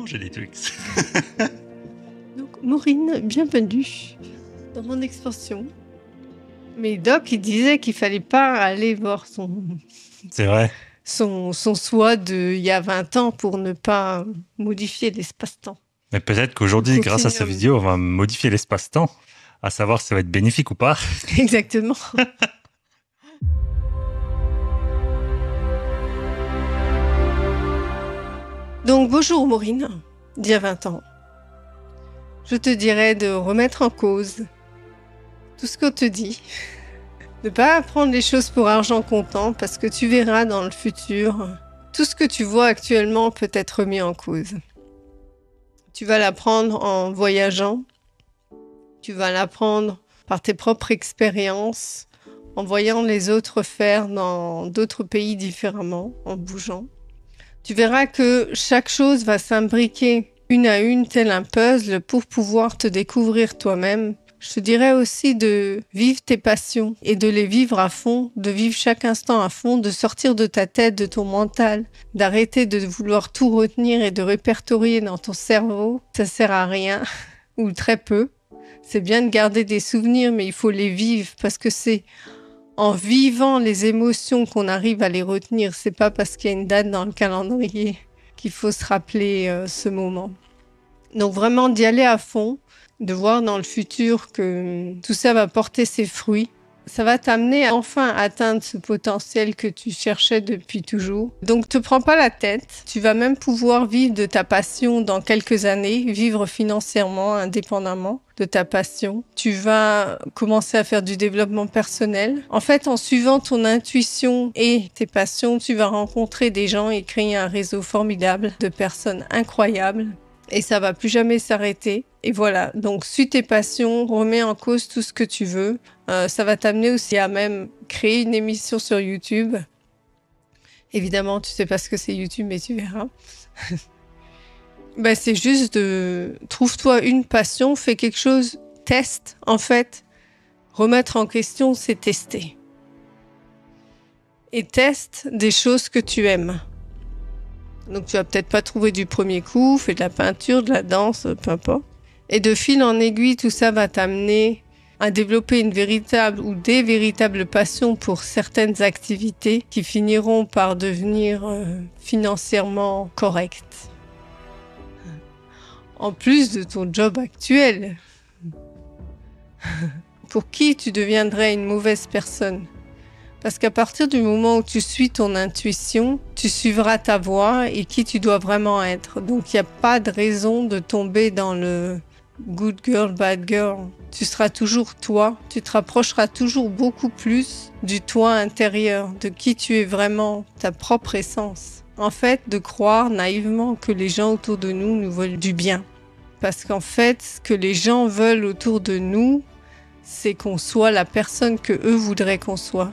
j'ai des trucs. Donc, Maureen, bienvenue dans mon expansion. Mais Doc, il disait qu'il fallait pas aller voir C'est vrai. son soi d'il y a 20 ans pour ne pas modifier l'espace-temps. Mais peut-être qu'aujourd'hui, Le grâce à sa continuum. vidéo, on va modifier l'espace-temps, à savoir si ça va être bénéfique ou pas. Exactement. Donc, bonjour Maureen, d'il y a 20 ans. Je te dirais de remettre en cause tout ce qu'on te dit. De pas prendre les choses pour argent comptant parce que tu verras dans le futur, tout ce que tu vois actuellement peut être remis en cause. Tu vas l'apprendre en voyageant, tu vas l'apprendre par tes propres expériences, en voyant les autres faire dans d'autres pays différemment, en bougeant. Tu verras que chaque chose va s'imbriquer une à une tel un puzzle pour pouvoir te découvrir toi-même. Je te dirais aussi de vivre tes passions et de les vivre à fond, de vivre chaque instant à fond, de sortir de ta tête, de ton mental, d'arrêter de vouloir tout retenir et de répertorier dans ton cerveau. Ça sert à rien, ou très peu. C'est bien de garder des souvenirs, mais il faut les vivre parce que c'est en vivant les émotions qu'on arrive à les retenir. C'est pas parce qu'il y a une date dans le calendrier qu'il faut se rappeler ce moment. Donc vraiment d'y aller à fond, de voir dans le futur que tout ça va porter ses fruits. Ça va t'amener enfin à atteindre ce potentiel que tu cherchais depuis toujours. Donc te prends pas la tête, tu vas même pouvoir vivre de ta passion dans quelques années, vivre financièrement, indépendamment de ta passion. Tu vas commencer à faire du développement personnel. En fait, en suivant ton intuition et tes passions, tu vas rencontrer des gens et créer un réseau formidable de personnes incroyables. Et ça va plus jamais s'arrêter. Et voilà, donc suis tes passions, remets en cause tout ce que tu veux. Ça va t'amener aussi à même créer une émission sur YouTube. Évidemment, tu sais pas ce que c'est YouTube, mais tu verras. C'est juste trouve-toi une passion, fais quelque chose, teste. En fait, remettre en question, c'est tester. Et teste des choses que tu aimes. Donc tu vas peut-être pas trouver du premier coup, fais de la peinture, de la danse, peu importe. Et de fil en aiguille, tout ça va t'amener à développer une véritable ou des véritables passions pour certaines activités qui finiront par devenir financièrement correctes. En plus de ton job actuel. Pour qui tu deviendrais une mauvaise personne ? Parce qu'à partir du moment où tu suis ton intuition, tu suivras ta voie et qui tu dois vraiment être. Donc il n'y a pas de raison de tomber dans le good girl, bad girl. Tu seras toujours toi, tu te rapprocheras toujours beaucoup plus du toi intérieur, de qui tu es vraiment, ta propre essence. En fait, de croire naïvement que les gens autour de nous nous veulent du bien. Parce qu'en fait, ce que les gens veulent autour de nous, c'est qu'on soit la personne que eux voudraient qu'on soit.